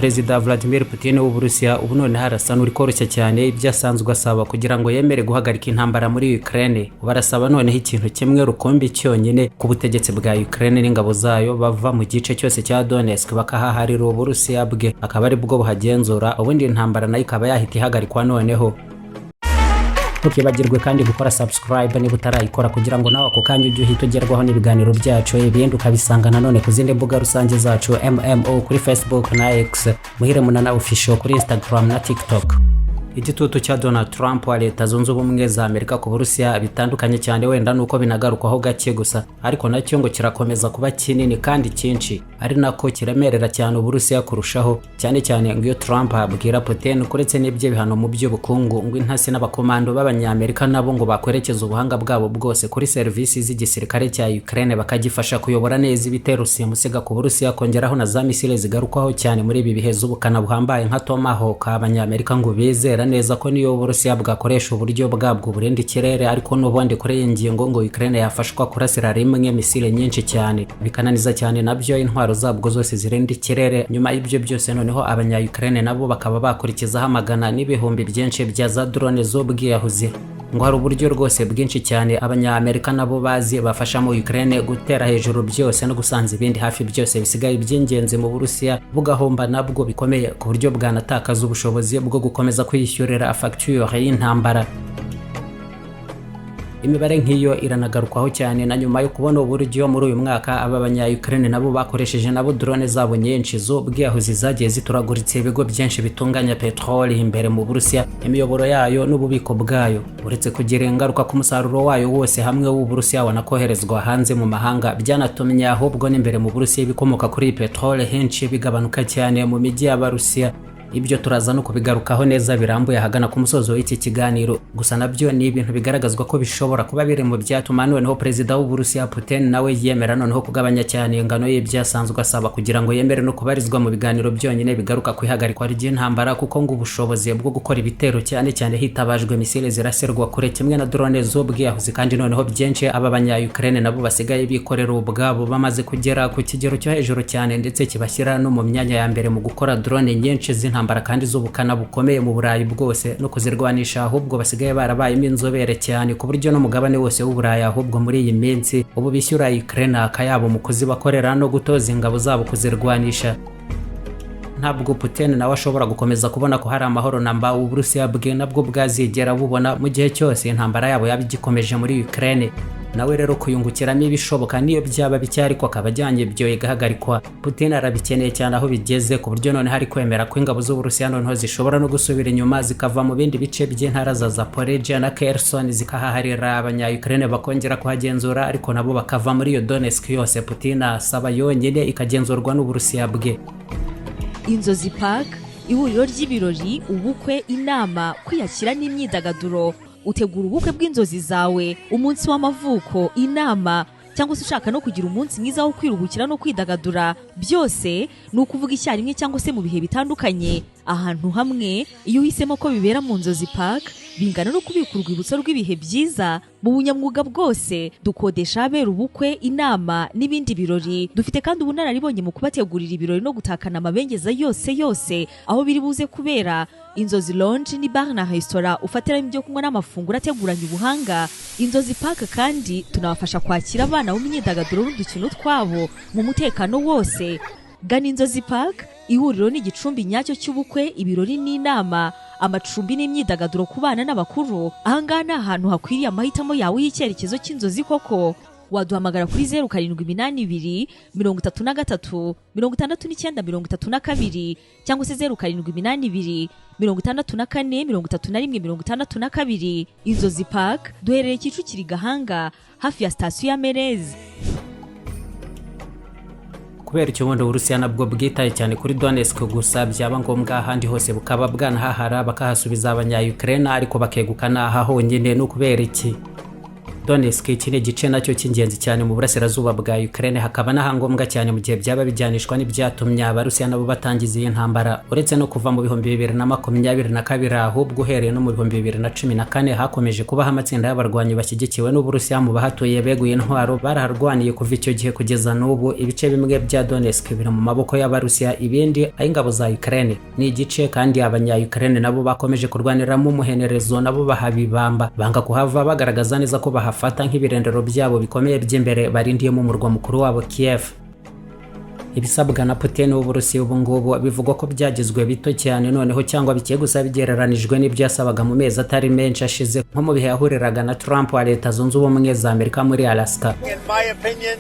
Perezida Vladimir Putin w'Uburusiya ubu none harasa n'uri koroshya cyane ibyo asanzwe asaba kugira ngo yemere guhagarika intambara muri Ukraine. Barasaba noneho ikintu kimwe rukombe cyonyine ku butegetsi bwa Ukraine n'ingabo zayo bava mu gice cyose cya Donetsk bakahaharira uBurusiya bwe, akaba ari bwo buhagenzura, ubundi intambara nayo ikaba yahita ihagarikwa noneho. Ntukibagirwe kandi gukora subscribe niba utarayikora kugira ngo nawe ako kanya ujye uhita ugerwaho n'ibiganiro byacu, ibindi ukabisanga nanone ku zindi mbuga rusange zacu MMO kuri Facebook na X, Muhire Munana official kuri Instagram na TikTok. Igitutu cya Donald Trump wa Leta Zunze Ubumwe za Amerika ku Burusiya bitandukanye cyane wenda nuko binagarukwaho gake gusa, ariko nacyo ngo kirakomeza kuba kinini kandi cyinshi, ari nako kiremerera cyane Uburusiya kurushaho, cyane cyane ngo iyo Trump abwira Putin kuretse n'ibyo bihano mu by'ubukungu ngo intasi n'abakomando b'abanyamerika nabo ngo bakwerekeza ubuhanga bwabo bwose kuri servisi z'igisirikare cya Ukraine bakagifasha kuyobora neza ibitero simusiga ku Burusiya, kongeraho na za misile zigarukwaho cyane muri ibi bihe z'ubukana buhambaye nka Tomahawk. Abanyamerika ngo bizera neza ko niyo Burusiya bwakoresha uburyo bwabwo burenda ikirere, ariko n'ubundi kuri iyi ngingo ngo Ukraine yafashwa kurasira rimwe misile nyinshi cyane, bikananiza cyane nabyo intwaro zabwo zose zirenda ikirere. Nyuma y'ibyo byose noneho abanya-Ukraine nabo bakaba bakurikizaho amagana n'ibihumbi byinshi bya za drone z'ubwiyahuzi. Ngo hari uburyo rwose bwinshi cyane abanya-Amerika nabo bazi bafasha mu Ukraine gutera hejuru byose no gusanza ibindi hafi byose bisigaye by'ingenzi mu Burusiya bugahomba nabwo bikomeye ku buryo bwanatakaza ubushobozi bwo gukomeza kwishyurira facture y'intambara. Imibare nk'iyo iranagarukwaho cyane na nyuma yo kubona uburyo muri uyu mwaka aba banya-Ukraine nabo bakoresheje nabo drone zabo nyinshi z'ubwiyahuzi zagiye zituraguritse ibigo byinshi bitunganya Petrole imbere mu Burusiya, imiyoboro yayo n'ububiko bwayo, uretse kugira ingaruka ku musaruro wayo wose hamwe w'Uburusiya wanakoherezwa hanze mu mahanga, byanatumye ahubwo n'imbere mu Burusiya bikomoka kuri Petrole henshi bigabanuka cyane mu mijyi y'Abarusiya. Ibyo turaza no kubigarukaho neza birambuye hagana ku musozo w'iki kiganiro. Gusa nabyo ni ibintu bigaragazwa ko bishobora kuba biri mu byatuma noneho Perezida w'Uburusiya Putin nawe yemera noneho kugabanya cyane ingano y'ibyasanzwe asaba kugira ngo yemere no kubarizwa mu biganiro byonyine bigaruka ku ihagarikwa ry'intambara, kuko ngo ubushobozi bwo gukora ibitero cyane cyane hitabajwe misile zirasirwa kure kimwe na drone z'ubwiyahuzi, kandi noneho byinshi aba banya-Ukraine nabo basigaye bikorera ubwabo bamaze kugera ku kigero cyo hejuru cyane, ndetse kibashyira no mu myanya ya mbere mu gukora drone nyinshi z'intambara kandi z'ubukana bukomeye mu Burayi bwose no kuzirwanisha, ahubwo basigaye barabayemo inzobere cyane ku buryo no mugabane wose w'Uburayi ahubwo muri iyi minsi ubu bishyura Ukraine akayabo mu kuzibakorera no gutoza ingabo zabo kuzirwanisha. Ntabwo Putin nawe ashobora gukomeza kubona ko hari amahoro namba uBurusiya bwe nabwo bwazigera bubona mu gihe cyose intambara yabo yabigikomeje muri Ukraine. Nawe rero kuyungukiramo ibishoboka niyo byaba bike, ariko akabajyanye ibyo igahagarikwa. Putin arabikeneye cyane aho bigeze ku buryo none hari kwemera ko ingabo z'Uburusiya noneho zishobora no gusubira inyuma zikava mu bindi bice by'intara za Zaporizhia na Kherson zikahaharira abanya-Ukraine bakongera kuhagenzura, ariko nabo bakava muri iyo Donetsk yose Putin asaba yonyine ikagenzurwa n'Uburusiya bwe. Inzozi Park, ihuriro ry'ibirori, ubukwe, inama, kwiyakira n'imyidagaduro. Utegura ubukwe bw'inzozi zawe, umunsi w'amavuko, inama, cyangwa se ushaka no kugira umunsi mwiza wo kwiruhukira no kwidagadura, byose ni ukuvuga icyarimwe cyangwa se mu bihe bitandukanye ahantu hamwe. Iyo uhisemo ko bibera mu Nzozi Park, bingana no kubika urwibutso rw'ibihe byiza mu bunyamwuga bwose. Dukodesha abera ubukwe, inama n'ibindi birori. Dufite kandi ubunararibonye mu kubategurira ibirori no gutakana amabengeza yose aho biri buze kubera. Inzozi Lounge ni bar na restaurant ufatiramo ibyo kunywa n'amafunguro ateguranye ubuhanga. Inzozi Park kandi tunabafasha kwakira abana mu myidagaduro n'udukino twabo mu mutekano wose. Gana Inzozi Park, ihuriro n'igicumbi nyacyo cy'ubukwe, ibirori n'inama, amacumbi n'imyidagaduro ku bana n'abakuru. Ahangaha ni ahantu hakwiriye amahitamo yawe y'icyerekezo cy'inzozi koko. Waduhamagara kuri 0782 33 69 32 cyangwa se 0782 64 31 62. Inzozi Park duherereye Kicukiro Gahanga hafi ya station ya Merez. Kubera icyo bundi Uburusiya nabwo bwitaye cyane kuri Donetsk gusa, byaba ngombwa ahandi hose bukaba bwanahahara bakahasubiza abanya-Ukraine, ariko bakegukana aha honyine. No kubera iki Donetsk iki ni igice nacyo cy'ingenzi cyane mu burasirazuba bwa Ukraine, hakaba n'ahangombwa cyane mu gihe byaba bijyanishwa n'ibyatumye Abarusiya nabo batangiza iyi ntambara. Uretse no kuva mu 2022 ahubwo uhereye no mu 2014 hakomeje kubaho amatsinda y'abarwanyi bashyigikiwe n'Uburusiya mu bahatuye beguye intwaro baraharwaniye kuva icyo gihe kugeza n'ubu. Ibice bimwe bya Donetsk biri mu maboko y'Abarusiya, ibindi ay'ingabo za Ukraine. Ni igice kandi abanya-Ukraine nabo bakomeje kurwaniramo umuhenerezo, nabo bahabibamba banga kuhava, bagaragaza neza ko bahafata nk'ibirendero byabo bikomeye by'imbere barindiyemo umurwa mukuru wabo Kiev. Ibisabwa na Putin w'Uburusiya ubu ngubu bivugwa ko byagizwe bito cyane noneho cyangwa bikiye gusa bigereranijwe n'ibyo yasabaga mu mezi atari menshi ashize, nko mu bihe yahuriraga na Trump wa Leta Zunze Ubumwe za Amerika muri Alaska. In my opinion,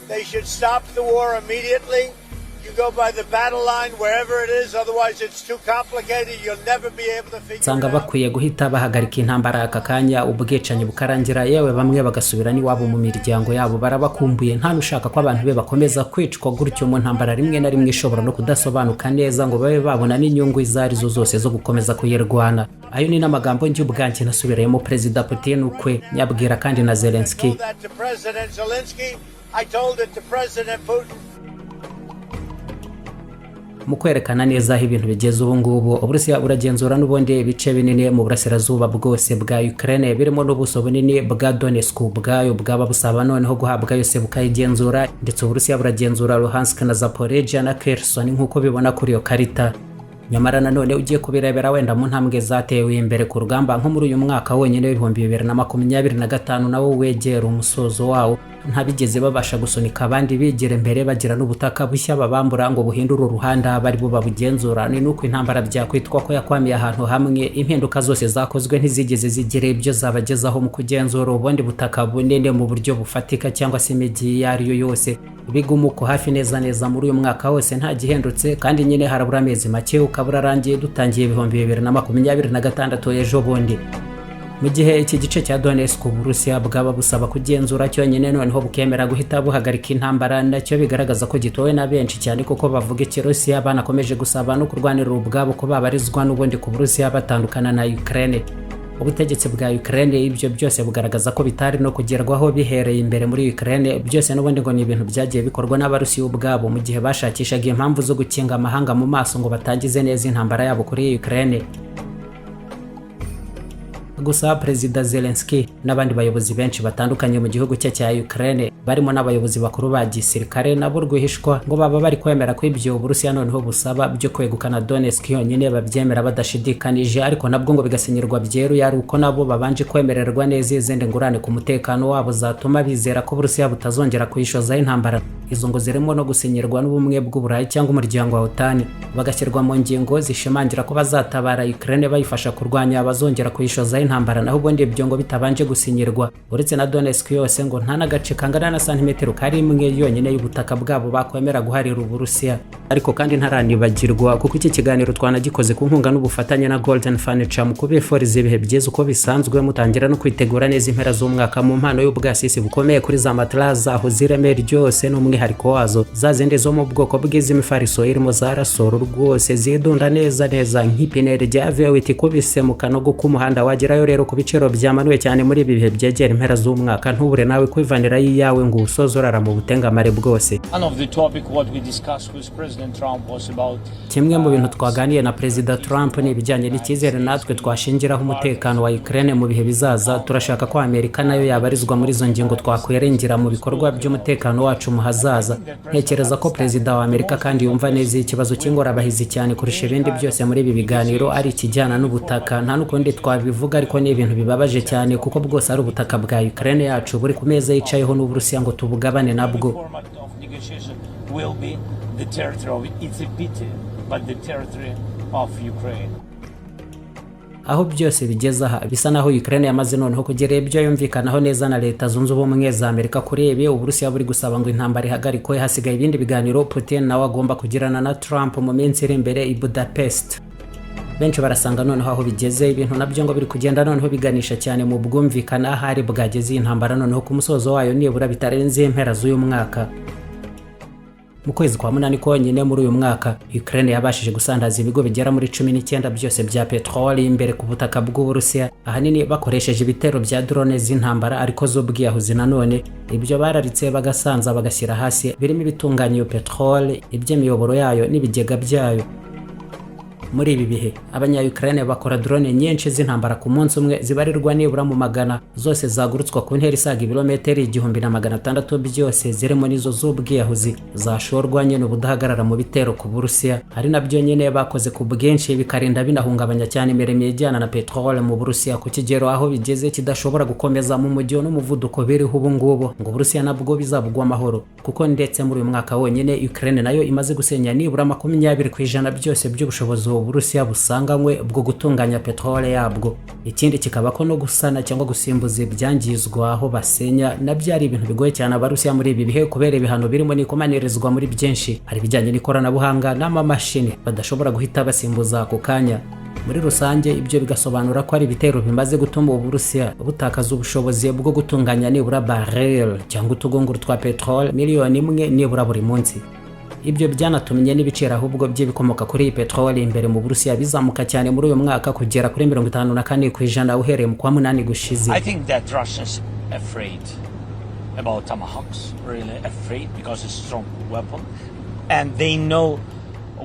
they should stop the war immediately. You go by the battle line wherever it is, otherwise it's too complicated, you'll never be able to figure it out. Sanga bakwiye guhita bahagarika intambara aka kanya, ubwicanyi bukarangira, yewe bamwe bagasubira n'iwabo mu miryango yabo. Barabakumbuye, nta nushaka ko abantu be bakomeza kwicwa gutyo mu ntambara rimwe na rimwe ishobora no kudasobanuka neza ngo babe babona n'inyungu izarizo zose zo gukomeza kuyirwana. Ayo ni n'amagambo njye ubwanjye nasubirayemo Perezida Putin ukwe nyabwira kandi na Zelensky. I told it to President Putin. Mu kwerekana neza aho ibintu bigeze ubu ngubu, Uburusiya buragenzura n'ubundi ibice binini mu burasirazuba bwose bwa Ukraine, birimo n'ubuso bunini bwa Donetsk bwayo bwaba busaba noneho guhabwa yose bukayigenzura, ndetse Uburusiya buragenzura Luhansk na Zaporizhia na Kherson nk'uko bibona kuri iyo karita. Nyamara nanone ugiye kubirebera wenda mu ntambwe zatewe imbere ku rugamba nko muri uyu mwaka wonyine w'2025 nawo wegera umusozo wawo, ntabigeze babasha gusunika abandi bigire imbere bagira n'ubutaka bushya babambura ngo buhindure uruhanda bari bo babugenzura. Ni nuko intambara byakwitwa ko yakwamiye ahantu hamwe, impinduka zose zakozwe ntizigeze zigire ibyo zabagezaho mu kugenzura ubundi butaka bunene mu buryo bufatika cyangwa se imijyi yariyo yose. Bigumuko hafi neza muri uyu mwaka wose nta gihendutse, kandi nyine harabura amezi make ukabura rangiye dutangiye 2026 ejo bundi. Mu gihe iki gice cya Donetsk Uburusiya bwaba busaba kugenzura cyonyine noneho bukemera guhita buhagarika intambara, nacyo bigaragaza ko gitowe na benshi cyane kuko bavuga Ikirusiya banakomeje gusaba no kurwanira ubwabo ko babarizwa n'ubundi ku Burusiya batandukana na Ukraine. Ubutegetsi bwa Ukraine ibyo byose bugaragaza ko bitari no kugerwaho bihereye imbere muri Ukraine, byose n'ubundi ngo ni ibintu byagiye bikorwa n'Abarusiya ubwabo mu gihe bashakishaga impamvu zo gukinga amahanga mu maso ngo batangize neza intambara yabo kuri Ukraine. Gusa Perezida Zelensky n'abandi bayobozi benshi batandukanye mu gihugu cye cya Ukraine, barimo n'abayobozi bakuru ba gisirikare, nabo rwihishwa ngo baba bari kwemera ko ibyo Uburusiya noneho busaba byo kwegukana Donetsk yonyine babyemera badashidikanije, ariko nabwo ngo bigasenyerwa byeruye ari uko nabo babanje kwemererwa neza izindi ngurane ku mutekano wabo zatuma bizera ko Uburusiya butazongera kuyishoza intambara. Izo ngo zirimo no gusenyerwa n'ubumwe bw'Uburayi cyangwa umuryango wa OTAN, bagashyirwa mu ngingo zishimangira ko bazatabara Ukraine bayifasha kurwanya abazongera kuyishoza intambara, naho ubundi ibyo ngo bitabanje gusinyirwa. Uretse na Donetsk yose ngo nta n'agace kangana na santimetero kari imwe yonyine y'ubutaka bwabo bakwemera guharira Uburusiya. Ariko kandi ntaranibagirwa kuko iki kiganiro twanagikoze ku nkunga n'ubufatanye na Golden Furniture mu kubifuriza ibihe byiza uko bisanzwe, mutangira no kwitegura neza impera z'umwaka mu mpano y'ubwasisi bukomeye kuri za matras aho zireme ryose n'umwihariko wazo, zazende zo mu bwoko bw'izimifariso irimo zarasoro rwose zidunda neza nk'ipine rya V8 kubise mu kanogo k'umuhanda. Wagerayo rero ku biciro byamanuye cyane muri ibi bihe byegera impera z'umwaka, ntubure nawe kwivanira yiyawe ngo usozorara mu butengamare bwose. Kimwe mu bintu twaganiye na Perezida Trump ni ibijyanye n'icyizere natwe twashingiraho umutekano wa Ukraine mu bihe bizaza. Turashaka ko Amerika nayo yabarizwa muri izo ngingo twakwerengera mu bikorwa by'umutekano wacu mu hazaza. Ntekereza ko Perezida wa Amerika kandi yumva neza ikibazo cy'ingorabahizi cyane kurusha ibindi byose muri ibi biganiro ari ikijyana n'ubutaka. Nta n'ukundi twabivuga, ariko ni ibintu bibabaje cyane kuko bwose ari ubutaka bwa Ukraine yacu buri ku meza yicayeho n'Uburusiya ngo tubugabane nabwo. Aho byose bigeze aha bisa naho Ukraine yamaze noneho kugera ibyo yumvikanaho neza na Leta Zunze Ubumwe za Amerika kuri ibi. Uburusiya buri gusaba ngo intambara ihagarikwe, hasigaye ibindi biganiro Putin nawe agomba kugirana na Trump mu minsi iri imbere i Budapest. Benshi barasanga noneho aho bigeze ibintu nabyo ngo biri kugenda noneho biganisha cyane mu bwumvikana ahari bwageze intambara noneho ku musozo wayo nibura bitarenze impera z'uyu mwaka. Mu kwezi kwa munani konyine muri uyu mwaka Ukraine yabashije gusandaza ibigo bigera muri 19 byose bya Petrole imbere ku butaka bw'Uburusiya, ahanini bakoresheje ibitero bya drone z'intambara ariko z'ubwiyahuzi. Nanone ibyo bararitse bagasanza bagashyira hasi birimo ibitunganya iyo Petrole, iby'imiyoboro yayo n'ibigega byayo. Muri ibi bihe abanya-Ukraine bakora drone nyinshi z'intambara ku munsi umwe zibarirwa nibura mu magana, zose zagurutswa ku ntera isaga ibirometero 1600 byose zirimo nizo z'ubwiyahuzi zashorwa nyene ubudahagarara mu bitero ku Burusiya, ari nabyo nyene bakoze ku bwinshi bikarinda binahungabanya cyane imirimo ijyana na Petrole mu Burusiya ku kigero aho bigeze kidashobora gukomeza mu mujyo n'umuvuduko biriho ubu ngubu ngo Burusiya nabwo bizabugwa mahoro, kuko ndetse muri uyu mwaka wonyine Ukraine nayo imaze gusenya nibura 20% byose by'ubushobozi Uburusiya busanganywe bwo gutunganya Petrole yabwo. Ikindi kikaba ko no gusana cyangwa gusimbuza ibyangizwa aho basenya nabyo ari ibintu bigoye cyane Abarusiya muri ibi bihe kubera ibihano birimo n'ikomanyirizwa muri byinshi, hari bijyanye n'ikoranabuhanga n'amamashini badashobora guhita basimbuza ako kanya. Muri rusange ibyo bigasobanura ko ari ibitero bimaze gutuma Uburusiya butakaza ubushobozi bwo gutunganya nibura barel cyangwa utugunguru twa Petrole 1,000,000 nibura buri munsi. Ibyo byanatumye n'ibiciro ahubwo by'ibikomoka kuri iyi Petrole imbere mu Burusiya bizamuka cyane muri uyu mwaka kugera kuri 54% uhereye mu kwa munani gushize. I think that Russians afraid about tomahawks, really afraid because it's a strong weapon and they know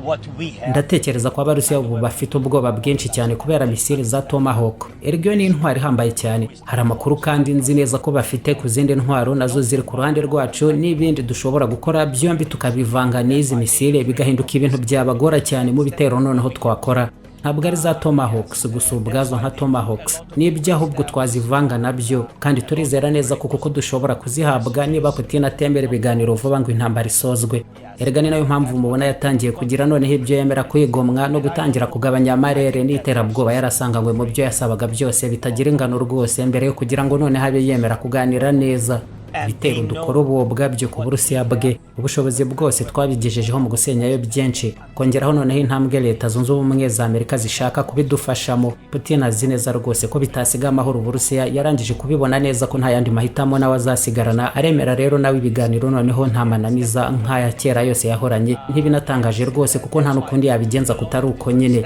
what we have. Ndatekereza ko Abarusiya ubu bafite ubwoba bwinshi cyane kubera misile za Tomahawk. Ergo ni intwari hambaye cyane. Hari amakuru kandi nzi neza ko bafite ku zindi ntwaro nazo ziri ku ruhande rwacu n'ibindi dushobora gukora byombi tukabivanga n'izi misile bigahinduka ibintu byabagora cyane mu bitero noneho twakora. Ntabwo ari za Tomahawks gusa ubwazo nka Tomahawks n'ibyo ahubwo twazivanga nabyo, kandi turizera neza kuko dushobora kuzihabwa niba Putin atembera ibiganiro vuba ngo intambara isozwe. Erega ni nayo mpamvu mubona yatangiye kugira noneho ibyo yemera kwigomwa no gutangira kugabanya amarere n'iterabwoba yarasanganywe mu byo yasabaga byose bitagira ingano rwose mbere yo kugira ngo none habe yemera kuganira neza. Ibitero dukora ubu ubwabyo ku Burusiya bwe, ubushobozi bwose twabigejejeho mu gusenyayo byinshi, kongeraho noneho intambwe Leta Zunze Ubumwe za Amerika zishaka kubidufashamo. Putin azi neza rwose ko bitasiga amahoro Burusiya, yarangije kubibona neza ko nta yandi mahitamo nawe azasigarana. Aremera rero nawe ibiganiro noneho nta mananiza nk'aya kera yose yahoranye. Ntibinatangaje rwose kuko nta n'ukundi yabigenza kutari uko nyine.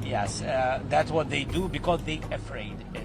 Yes, that's what they do because they afraid it.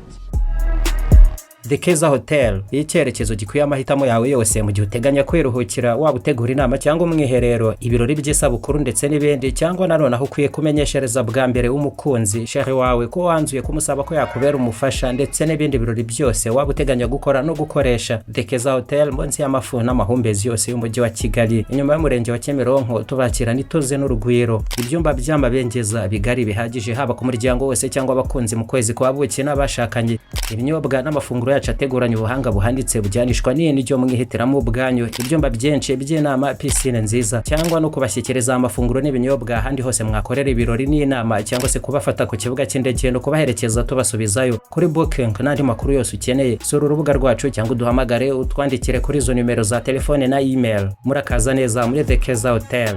The Keza Hotel, icyerekezo gikuye amahitamo yawe yose mu gihe uteganya kwiruhukira, waba utegura inama cyangwa umwiherero, ibirori by'isabukuru ndetse n'ibindi, cyangwa nanone aho ukwiye kumenyeshereza bwa mbere umukunzi sheri wawe ko wanzuye kumusaba ko yakubera umufasha, ndetse n'ibindi birori byose waba uteganya gukora no gukoresha. The Keza Hotel munsi y'amafu n'amahumbezi yose y'umujyi wa Kigali, inyuma y'umurenge wa Kimironko, tubakira ituuze n'urugwiro. Ibyumba by'amabengeza bigari bihagije haba ku muryango wose cyangwa abakunzi mu kwezi kwa buki n'abashakanye. Ibinyobwa n'amafunguro yacu ateguranye ubuhanga buhanditse bujyanishwa n'ibyo mwihitiramo ubwanyu. Ibyumba byinshi by'inama, piscine nziza, cyangwa no kubashyikiriza amafunguro n'ibinyobwa ahandi hose mwakorera ibirori n'inama, cyangwa se kubafata ku kibuga cy'indege no kubaherekeza tubasubizayo. Kuri booking n'andi makuru yose ukeneye, sura urubuga rwacu cyangwa uduhamagare utwandikire kuri izo nimero za telefone na email. Murakaza neza muri The Keza Hotel.